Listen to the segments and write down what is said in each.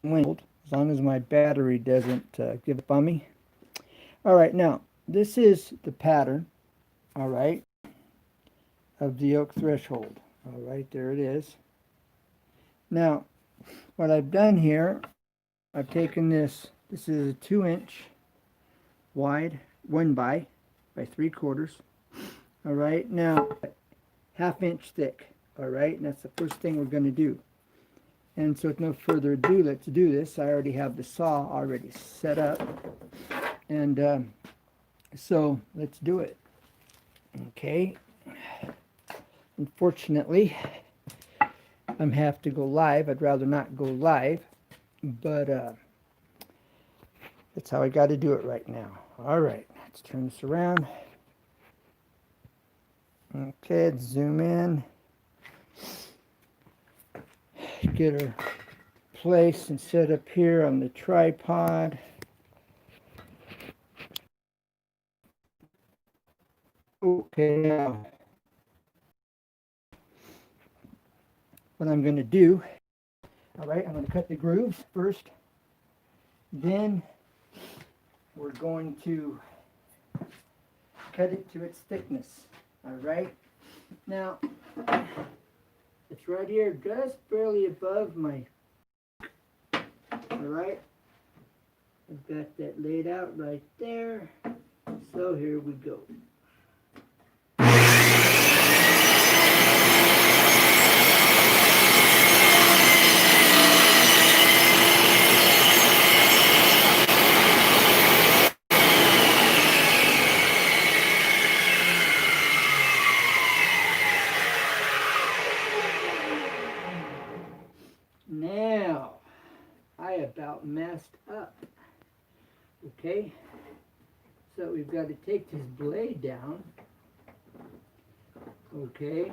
as long as my battery doesn't give up on me. All right, now this is the pattern, all right, of the oak threshold. All right, there it is. Now, what I've done here, I've taken this is a 2 inch wide, 1 by 3/4. All right, now 1/2 inch thick. All right, and that's the first thing we're going to do. And so with no further ado, let's do this. I already have the saw already set up. And so let's do it. Okay. Unfortunately, I'm have to go live. I'd rather not go live, but that's how I got to do it right now. All right, let's turn this around. Okay, let's zoom in. Get her placed and set up here on the tripod. Okay, now what I'm going to do, all right, I'm going to cut the grooves first. Then we're going to cut it to its thickness. All right. Now, it's right here, just barely above my. All right. I've got that laid out right there. So here we go. Now, I about messed up. Okay, so we've got to take this blade down, okay,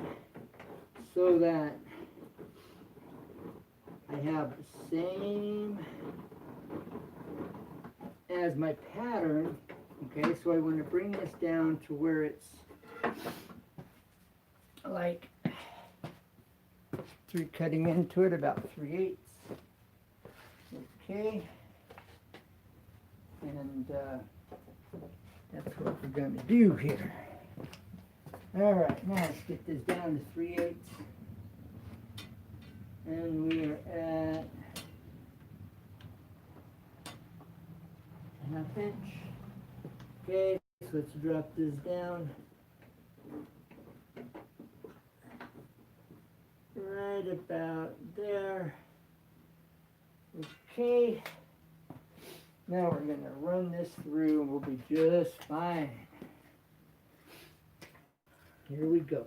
so that I have the same as my pattern. Okay, so I want to bring this down to where it's like through cutting into it about 3/8. Okay, and that's what we're going to do here. All right, now let's get this down to 3/8, and we are at 1/2 inch. Okay, so let's drop this down right about there. Okay, now we're going to run this through and we'll be just fine. Here we go.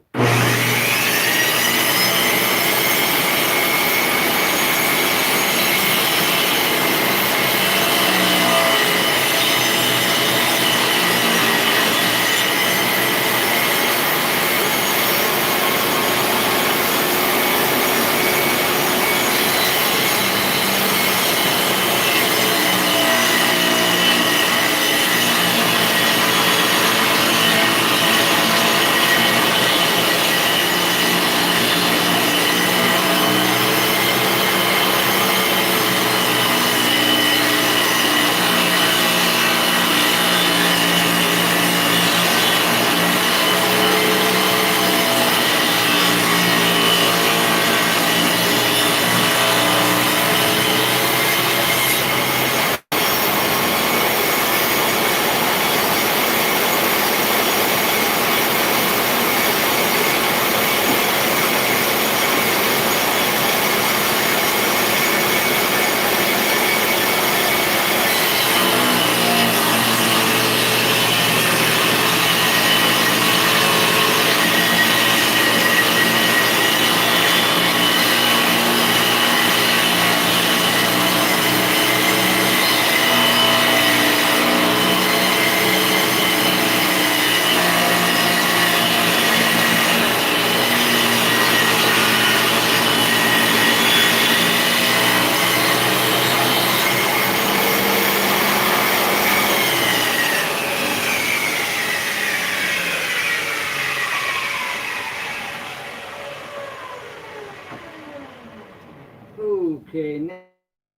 Okay,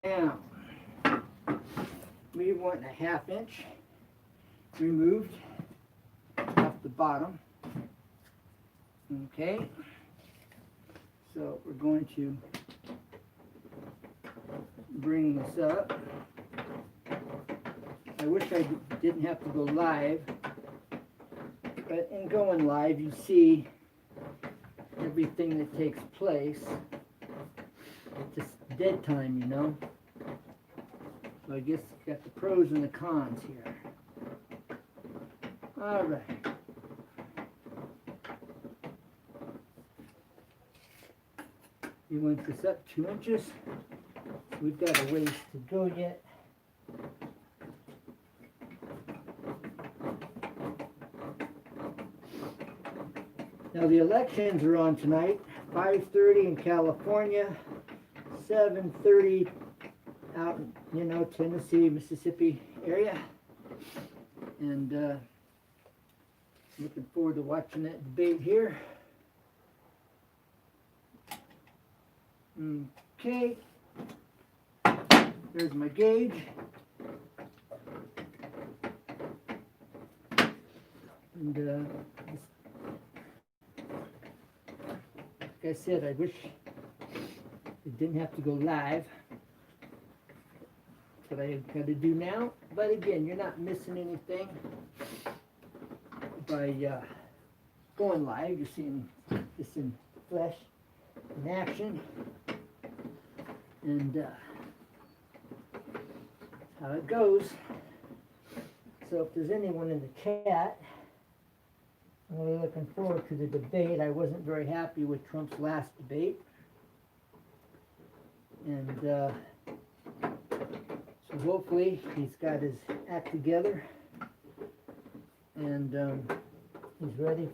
Now, we want a 1/2 inch removed off the bottom. Okay, so we're going to bring this up. I wish I didn't have to go live, but in going live you see everything that takes place. It's just dead time, you know. So I guess you got the pros and the cons here. All right. We went this up 2 inches. We've got a ways to go yet. Now the elections are on tonight, 5:30 in California, 7:30 out in, you know, Tennessee, Mississippi area. And looking forward to watching that debate here. Okay, there's my gauge. And like I said, I wish it didn't have to go live. That's what I got to do now. But again, you're not missing anything by going live. You're seeing this in flesh, in action. And that's how it goes. So if there's anyone in the chat, I'm really looking forward to the debate. I wasn't very happy with Trump's last debate. And so hopefully he's got his act together and he's ready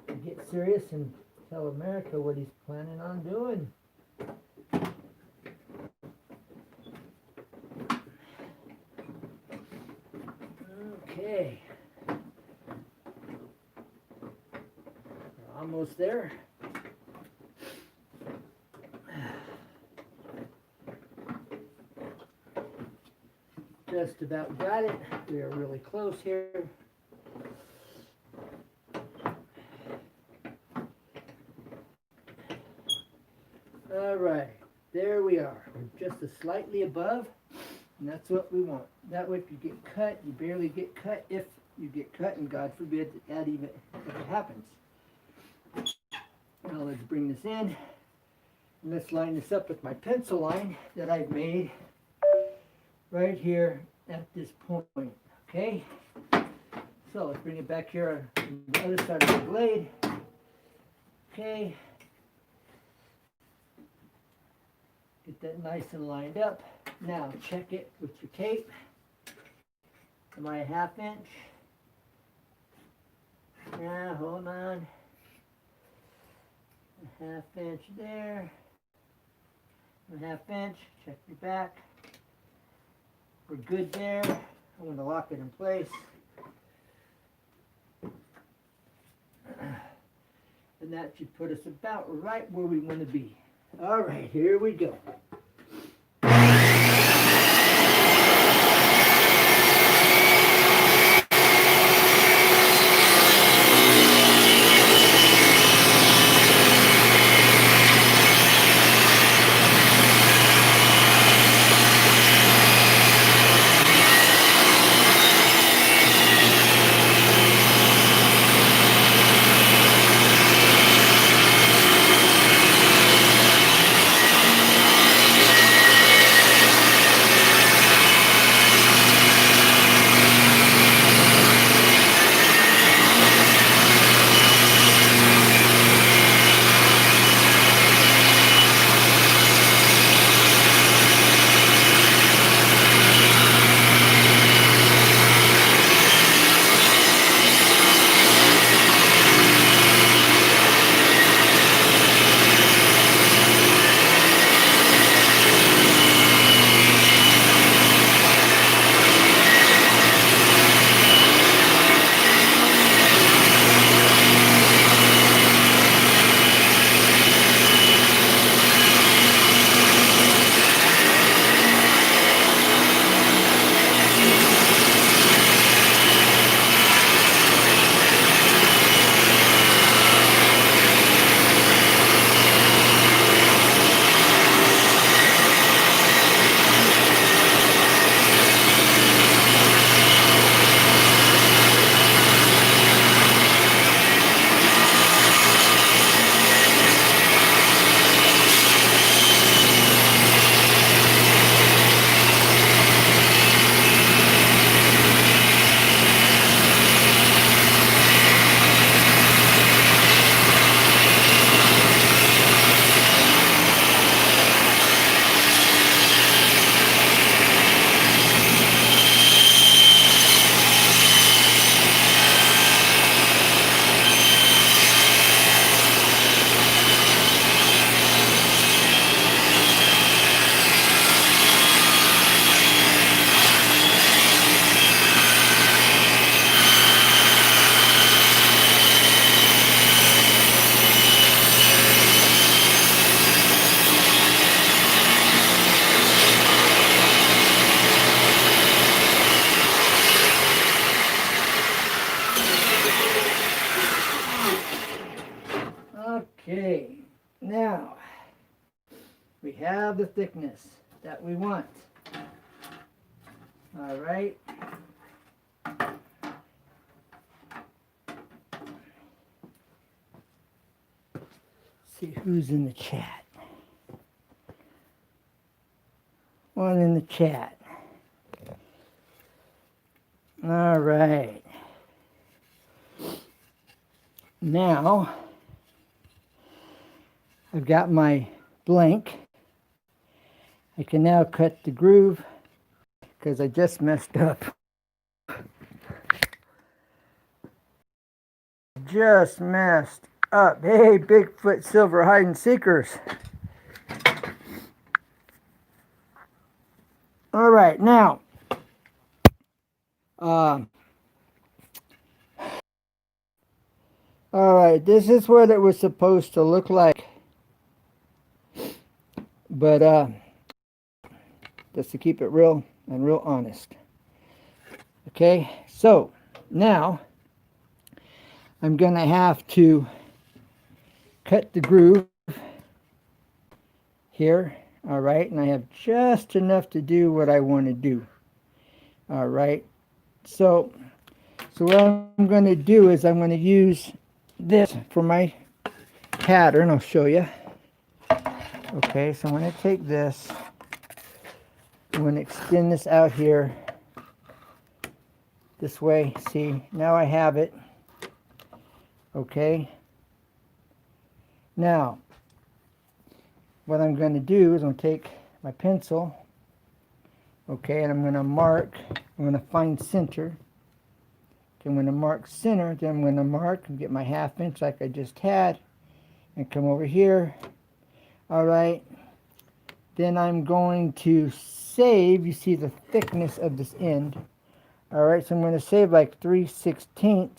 to get serious and tell America what he's planning on doing. Okay. We're almost there. Just about got it. We are really close here. All right, there we are. We're just a slightly above, and that's what we want. That way if you get cut, you barely get cut if you get cut, and God forbid that even if it happens. Now let's bring this in, and let's line this up with my pencil line that I've made right here at this point, okay? So let's bring it back here on the other side of the blade. Okay. Get that nice and lined up. Now check it with your tape. Am I a 1/2 inch? Yeah, hold on. A 1/2 inch there. A 1/2 inch. Check your back. We're good there. I'm going to lock it in place. And that should put us about right where we want to be. All right, here we go. have the thickness that we want. All right. See who's in the chat. One in the chat. All right. Now, I've got my blank. I can now cut the groove because I just messed up. Just messed up. Hey, Bigfoot Silver Hide and Seekers. All right, now, all right, this is what it was supposed to look like. But just to keep it real and real honest. Okay, so now I'm going to have to cut the groove here. All right, and I have just enough to do what I want to do. All right, so what I'm going to do is I'm going to use this for my pattern. I'll show you. Okay, so I'm going to take this. I'm going to extend this out here this way. See, now I have it. Okay. Now, what I'm going to do is I'm going to take my pencil. Okay, and I'm going to mark. I'm going to find center. Okay, I'm going to mark center. Then I'm going to mark and get my 1/2 inch like I just had. And come over here. All right. Then I'm going to save. You see the thickness of this end. All right, so I'm going to save like 3/16.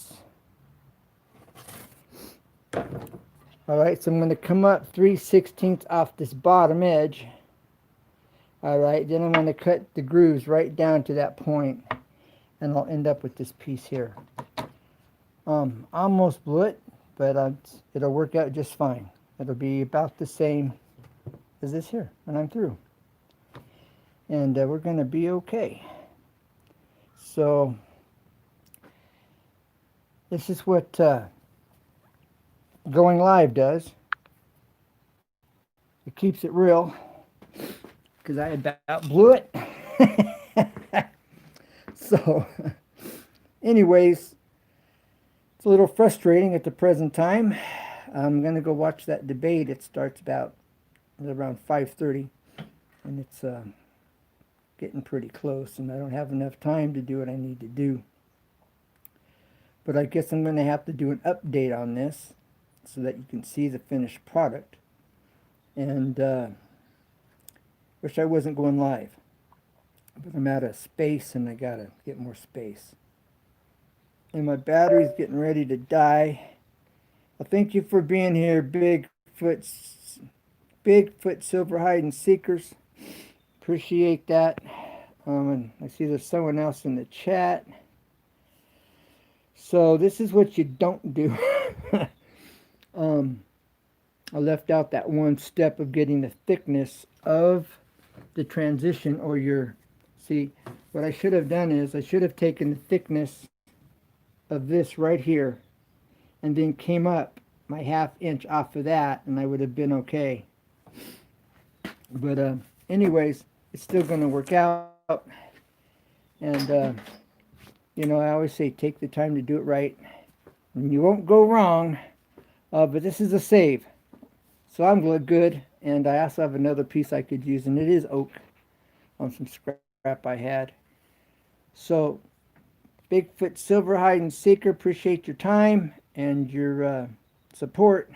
All right, so I'm going to come up 3/16 off this bottom edge. All right, then I'm going to cut the grooves right down to that point, and I'll end up with this piece here. Almost blew it, but it'll work out just fine. It'll be about the same as this here when I'm through. And we're going to be okay. So this is what going live does. It keeps it real, because I about blew it. So anyways, it's a little frustrating at the present time. I'm going to go watch that debate. It starts around 5:30, and it's getting pretty close, and I don't have enough time to do what I need to do. But I guess I'm going to have to do an update on this so that you can see the finished product. And wish I wasn't going live, but I'm out of space and I got to get more space. And my battery's getting ready to die. Well, thank you for being here, Bigfoot Silver Hide and Seekers. Appreciate that. And I see there's someone else in the chat. So this is what you don't do. I left out that one step of getting the thickness of the transition, or see, what I should have done is I should have taken the thickness of this right here and then came up my 1/2 inch off of that, and I would have been okay. But anyways, it's still going to work out. And you know, I always say take the time to do it right, and you won't go wrong. But this is a save, so I'm good. And I also have another piece I could use, and it is oak on some scrap I had. So Bigfoot Silver Hide and Seeker, appreciate your time and your support.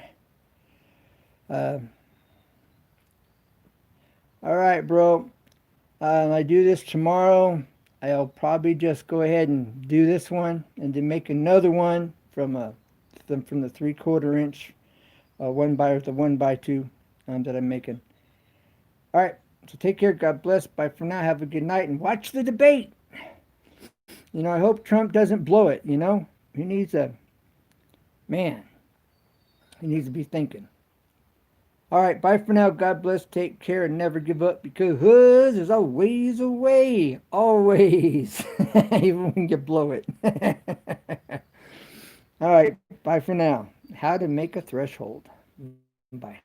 All right, bro. I do this tomorrow. I'll probably just go ahead and do this one and then make another one from the 3/4 inch 1x2 that I'm making. All right, so take care. God bless. Bye for now. Have a good night and watch the debate. You know, I hope Trump doesn't blow it. You know, he needs to be thinking. All right, bye for now. God bless. Take care and never give up because there's always a way. Always. Even when you blow it. All right, bye for now. How to make a threshold. Bye.